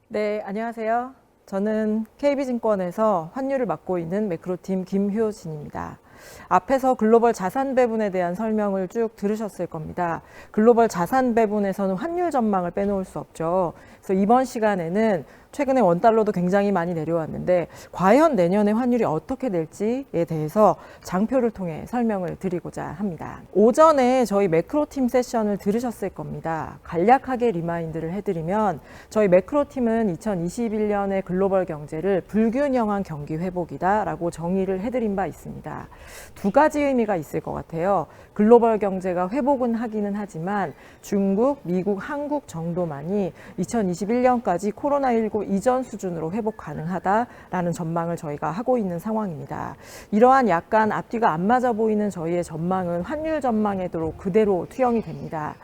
네, 안녕하세요. 저는 KB증권에서 환율을 맡고 있는 매크로팀 김효진입니다. 앞에서 글로벌 자산 배분에 대한 설명을 쭉 들으셨을 겁니다. 글로벌 자산 배분에서는 환율 전망을 빼놓을 수 없죠. 그래서 이번 시간에는 최근에 원달러도 굉장히 많이 내려왔는데 과연 내년에 환율이 어떻게 될지에 대해서 장표를 통해 설명을 드리고자 합니다. 오전에 저희 매크로팀 세션을 들으셨을 겁니다. 간략하게 리마인드를 해드리면 저희 매크로팀은 2021년의 글로벌 경제를 불균형한 경기 회복이다라고 정의를 해드린 바 있습니다. 두 가지 의미가 있을 것 같아요. 글로벌 경제가 회복은 하기는 하지만 중국, 미국, 한국 정도만이 2021년까지 코로나19 이전 수준으로 회복 가능하다라는 전망을 저희가 하고 있는 상황입니다. 이러한 약간 앞뒤가 안 맞아 보이는 저희의 전망은 환율 전망에도 그대로 투영이 됩니다.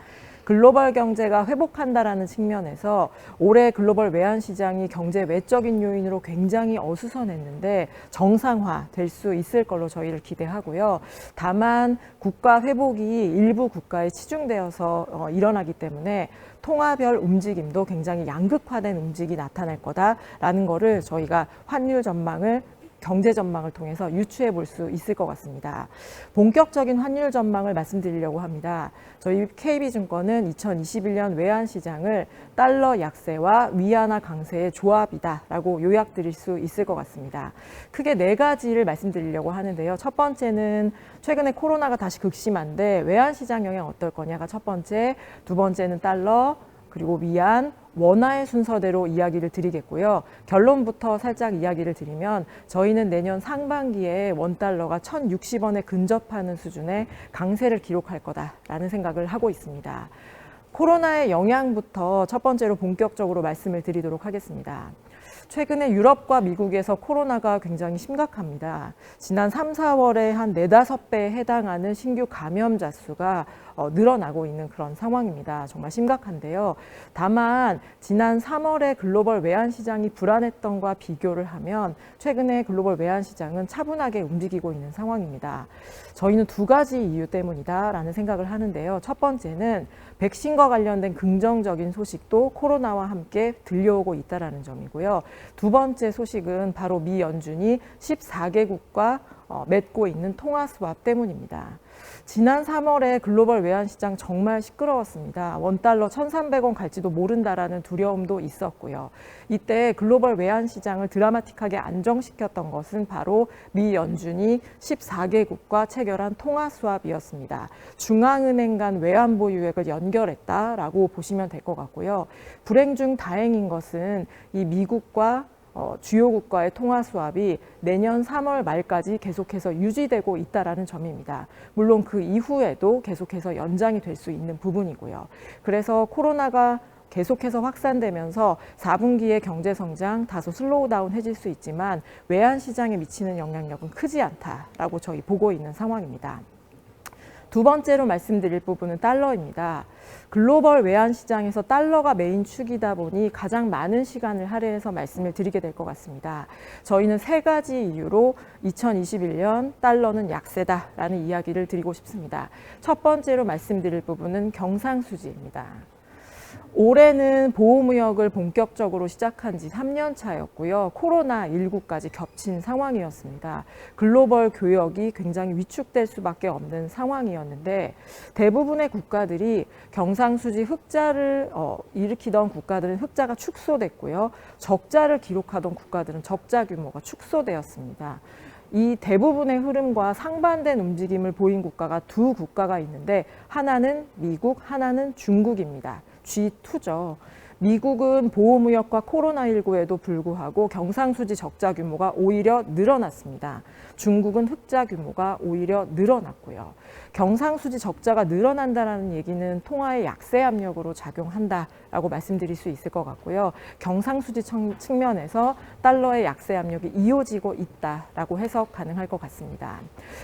글로벌 경제가 회복한다라는 측면에서 올해 글로벌 외환 시장이 경제 외적인 요인으로 굉장히 어수선했는데 정상화 될 수 있을 걸로 저희를 기대하고요. 다만 국가 회복이 일부 국가에 치중되어서 일어나기 때문에 통화별 움직임도 굉장히 양극화된 움직임이 나타날 거다라는 거를 저희가 환율 전망을 경제 전망을 통해서 유추해 볼 수 있을 것 같습니다. 본격적인 환율 전망을 말씀드리려고 합니다. 저희 KB증권은 2021년 외환시장을 달러 약세와 위안화 강세의 조합이다라고 요약드릴 수 있을 것 같습니다. 크게 네 가지를 말씀드리려고 하는데요. 첫 번째는 최근에 코로나가 다시 극심한데 외환시장 영향 어떨 거냐가 첫 번째, 두 번째는 달러, 그리고 위안, 원화의 순서대로 이야기를 드리겠고요. 결론부터 살짝 이야기를 드리면 저희는 내년 상반기에 원달러가 1,060원에 근접하는 수준의 강세를 기록할 거다라는 생각을 하고 있습니다. 코로나의 영향부터 첫 번째로 본격적으로 말씀을 드리도록 하겠습니다. 최근에 유럽과 미국에서 코로나가 굉장히 심각합니다. 지난 3, 4월에 한 4, 5배에 해당하는 신규 감염자 수가 늘어나고 있는 그런 상황입니다. 정말 심각한데요. 다만 지난 3월에 글로벌 외환 시장이 불안했던 것과 비교를 하면 최근에 글로벌 외환 시장은 차분하게 움직이고 있는 상황입니다. 저희는 두 가지 이유 때문이다라는 생각을 하는데요. 첫 번째는 백신과 관련된 긍정적인 소식도 코로나와 함께 들려오고 있다는 점이고요. 두 번째 소식은 바로 미 연준이 14개국과 맺고 있는 통화 스왑 때문입니다. 지난 3월에 글로벌 외환시장 정말 시끄러웠습니다. 원달러 1,300원 갈지도 모른다라는 두려움도 있었고요. 이때 글로벌 외환시장을 드라마틱하게 안정시켰던 것은 바로 미 연준이 14개국과 체결한 통화 스왑이었습니다. 중앙은행 간 외환 보유액을 연결했다라고 보시면 될 것 같고요. 불행 중 다행인 것은 이 미국과 주요 국가의 통화 스왑이 내년 3월 말까지 계속해서 유지되고 있다는 점입니다. 물론 그 이후에도 계속해서 연장이 될 수 있는 부분이고요. 그래서 코로나가 계속해서 확산되면서 4분기의 경제 성장 다소 슬로우 다운해질 수 있지만 외환 시장에 미치는 영향력은 크지 않다라고 저희 보고 있는 상황입니다. 두 번째로 말씀드릴 부분은 달러입니다. 글로벌 외환 시장에서 달러가 메인 축이다 보니 가장 많은 시간을 할애해서 말씀을 드리게 될 것 같습니다. 저희는 세 가지 이유로 2021년 달러는 약세다라는 이야기를 드리고 싶습니다. 첫 번째로 말씀드릴 부분은 경상수지입니다. 올해는 보호무역을 본격적으로 시작한 지 3년 차였고요. 코로나19까지 겹친 상황이었습니다. 글로벌 교역이 굉장히 위축될 수밖에 없는 상황이었는데 대부분의 국가들이 경상수지 흑자를 일으키던 국가들은 흑자가 축소됐고요. 적자를 기록하던 국가들은 적자 규모가 축소되었습니다. 이 대부분의 흐름과 상반된 움직임을 보인 국가가 두 국가가 있는데 하나는 미국, 하나는 중국입니다. G2죠. 미국은 보호무역과 코로나19에도 불구하고 경상수지 적자 규모가 오히려 늘어났습니다. 중국은 흑자 규모가 오히려 늘어났고요. 경상수지 적자가 늘어난다는 얘기는 통화의 약세 압력으로 작용한다라고 말씀드릴 수 있을 것 같고요. 경상수지 측면에서 달러의 약세 압력이 이어지고 있다라고 해석 가능할 것 같습니다.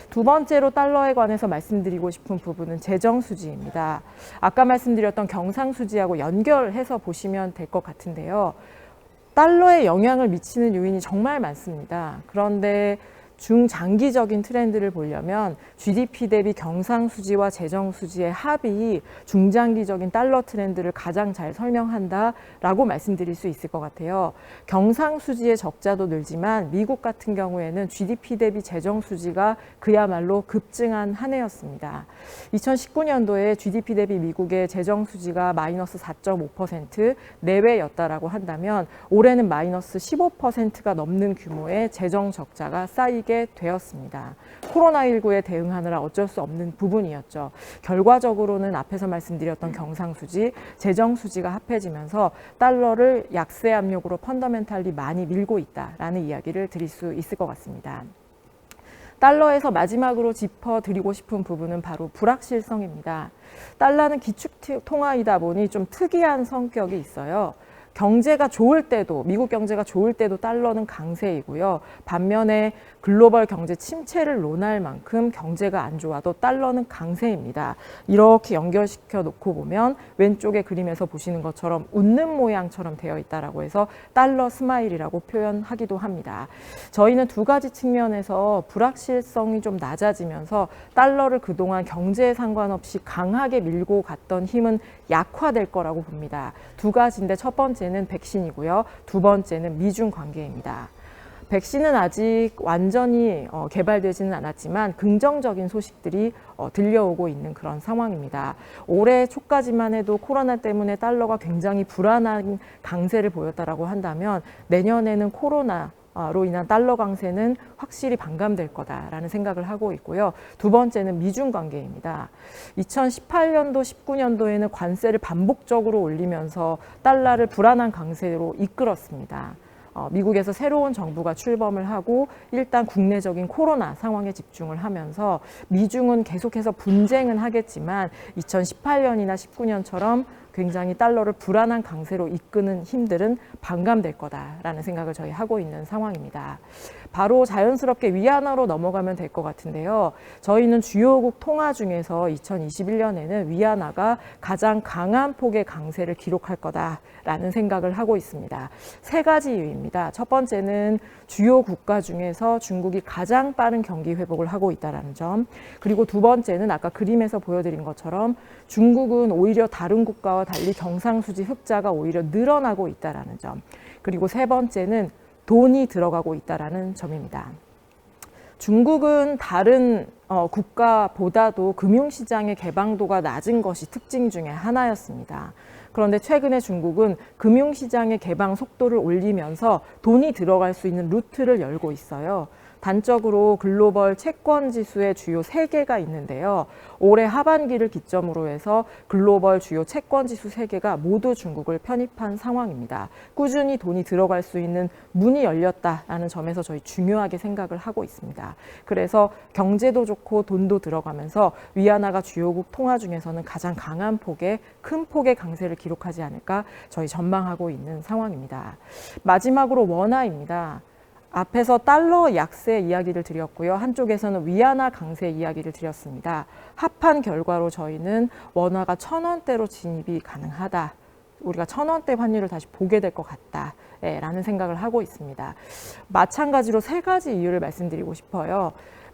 두 번째로 달러에 관해서 말씀드리고 싶은 부분은 재정수지입니다. 아까 말씀드렸던 경상수지하고 연결해서 보시면 될 것 같은데요. 달러에 영향을 미치는 요인이 정말 많습니다. 그런데 중장기적인 트렌드를 보려면 GDP 대비 경상수지와 재정수지의 합이 중장기적인 달러 트렌드를 가장 잘 설명한다라고 말씀드릴 수 있을 것 같아요. 경상수지의 적자도 늘지만 미국 같은 경우에는 GDP 대비 재정수지가 그야말로 급증한 한 해였습니다. 2019년도에 GDP 대비 미국의 재정수지가 마이너스 4.5% 내외였다라고 한다면 올해는 마이너스 15%가 넘는 규모의 재정 적자가 쌓이게 되었습니다. 코로나19에 대응하느라 어쩔 수 없는 부분이었죠. 결과적으로는 앞에서 말씀드렸던 경상수지, 재정수지가 합해지면서 달러를 약세 압력으로 펀더멘탈리 많이 밀고 있다라는 이야기를 드릴 수 있을 것 같습니다. 달러에서 마지막으로 짚어드리고 싶은 부분은 바로 불확실성입니다. 달러는 기축통화이다 보니 좀 특이한 성격이 있어요. 경제가 좋을 때도, 미국 경제가 좋을 때도 달러는 강세이고요. 반면에 글로벌 경제 침체를 논할 만큼 경제가 안 좋아도 달러는 강세입니다. 이렇게 연결시켜 놓고 보면 왼쪽의 그림에서 보시는 것처럼 웃는 모양처럼 되어 있다라고 해서 달러 스마일이라고 표현하기도 합니다. 저희는 두 가지 측면에서 불확실성이 좀 낮아지면서 달러를 그동안 경제에 상관없이 강하게 밀고 갔던 힘은 약화될 거라고 봅니다. 두 가지인데 첫 번째는 백신이고요. 두 번째는 미중 관계입니다. 백신은 아직 완전히 개발되지는 않았지만 긍정적인 소식들이 들려오고 있는 그런 상황입니다. 올해 초까지만 해도 코로나 때문에 달러가 굉장히 불안한 강세를 보였다라고 한다면 내년에는 코로나로 인한 달러 강세는 확실히 반감될 거다라는 생각을 하고 있고요. 두 번째는 미중 관계입니다. 2018년도, 19년도에는 관세를 반복적으로 올리면서 달러를 불안한 강세로 이끌었습니다. 미국에서 새로운 정부가 출범을 하고 일단 국내적인 코로나 상황에 집중을 하면서 미중은 계속해서 분쟁은 하겠지만 2018년이나 19년처럼 굉장히 달러를 불안한 강세로 이끄는 힘들은 반감될 거다라는 생각을 저희 하고 있는 상황입니다. 바로 자연스럽게 위안화로 넘어가면 될 것 같은데요. 저희는 주요국 통화 중에서 2021년에는 위안화가 가장 강한 폭의 강세를 기록할 거다라는 생각을 하고 있습니다. 세 가지 이유입니다. 첫 번째는 주요 국가 중에서 중국이 가장 빠른 경기 회복을 하고 있다는 점. 그리고 두 번째는 아까 그림에서 보여드린 것처럼 중국은 오히려 다른 국가와 달리 경상수지 흑자가 오히려 늘어나고 있다는 점. 그리고 세 번째는 돈이 들어가고 있다는 점입니다. 중국은 다른 국가보다도 금융시장의 개방도가 낮은 것이 특징 중에 하나였습니다. 그런데 최근에 중국은 금융시장의 개방 속도를 올리면서 돈이 들어갈 수 있는 루트를 열고 있어요. 단적으로 글로벌 채권 지수의 주요 3개가 있는데요. 올해 하반기를 기점으로 해서 글로벌 주요 채권 지수 3개가 모두 중국을 편입한 상황입니다. 꾸준히 돈이 들어갈 수 있는 문이 열렸다라는 점에서 저희 중요하게 생각을 하고 있습니다. 그래서 경제도 좋고 돈도 들어가면서 위안화가 주요국 통화 중에서는 가장 강한 폭의 큰 폭의 강세를 기록하지 않을까 저희 전망하고 있는 상황입니다. 마지막으로 원화입니다. 앞에서 달러 약세 이야기를 드렸고요. 한쪽에서는 위안화 강세 이야기를 드렸습니다. 합한 결과로 저희는 원화가 1,000원대로 진입이 가능하다. 우리가 1,000원대 환율을 다시 보게 될 것 같다. 라는 생각을 하고 있습니다. 마찬가지로 세 가지 이유를 말씀드리고 싶어요.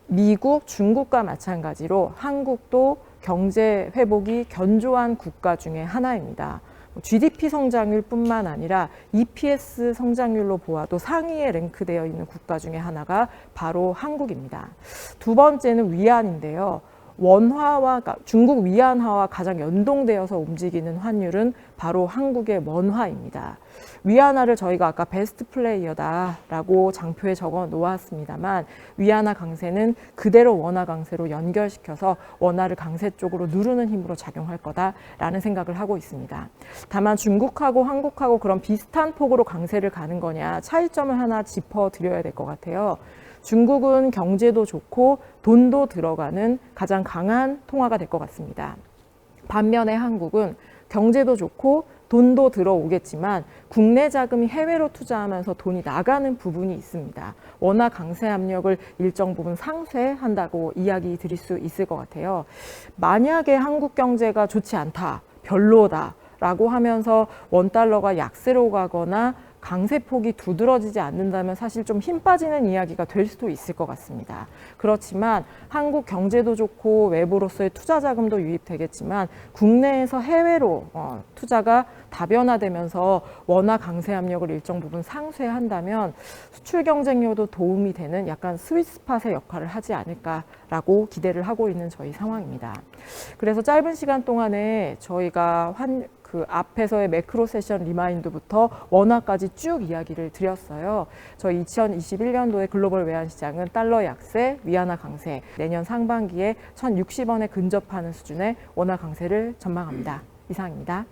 미국, 중국과 마찬가지로 한국도 경제 회복이 견조한 국가 중에 하나입니다. GDP 성장률 뿐만 아니라 EPS 성장률로 보아도 상위에 랭크되어 있는 국가 중에 하나가 바로 한국입니다. 두 번째는 위안인데요. 원화와 중국 위안화와 가장 연동되어서 움직이는 환율은 바로 한국의 원화입니다. 위안화를 저희가 아까 베스트 플레이어다라고 장표에 적어 놓았습니다만 위안화 강세는 그대로 원화 강세로 연결시켜서 원화를 강세 쪽으로 누르는 힘으로 작용할 거다라는 생각을 하고 있습니다. 다만 중국하고 한국하고 그런 비슷한 폭으로 강세를 가는 거냐 차이점을 하나 짚어드려야 될 것 같아요. 중국은 경제도 좋고 돈도 들어가는 가장 강한 통화가 될 것 같습니다. 반면에 한국은 경제도 좋고 돈도 들어오겠지만 국내 자금이 해외로 투자하면서 돈이 나가는 부분이 있습니다. 원화 강세 압력을 일정 부분 상쇄한다고 이야기 드릴 수 있을 것 같아요. 만약에 한국 경제가 좋지 않다, 별로다 라고 하면서 원달러가 약세로 가거나 강세폭이 두드러지지 않는다면 사실 좀 힘 빠지는 이야기가 될 수도 있을 것 같습니다. 그렇지만 한국 경제도 좋고 외부로서의 투자 자금도 유입되겠지만 국내에서 해외로 투자가 다변화되면서 원화 강세 압력을 일정 부분 상쇄한다면 수출 경쟁력도 도움이 되는 약간 스윗스팟의 역할을 하지 않을까라고 기대를 하고 있는 저희 상황입니다. 그래서 짧은 시간 동안에 저희가 그 앞에서의 매크로 세션 리마인드부터 원화까지 쭉 이야기를 드렸어요. 저희 2021년도에 글로벌 외환 시장은 달러 약세, 위안화 강세, 내년 상반기에 1,060원에 근접하는 수준의 원화 강세를 전망합니다. 이상입니다.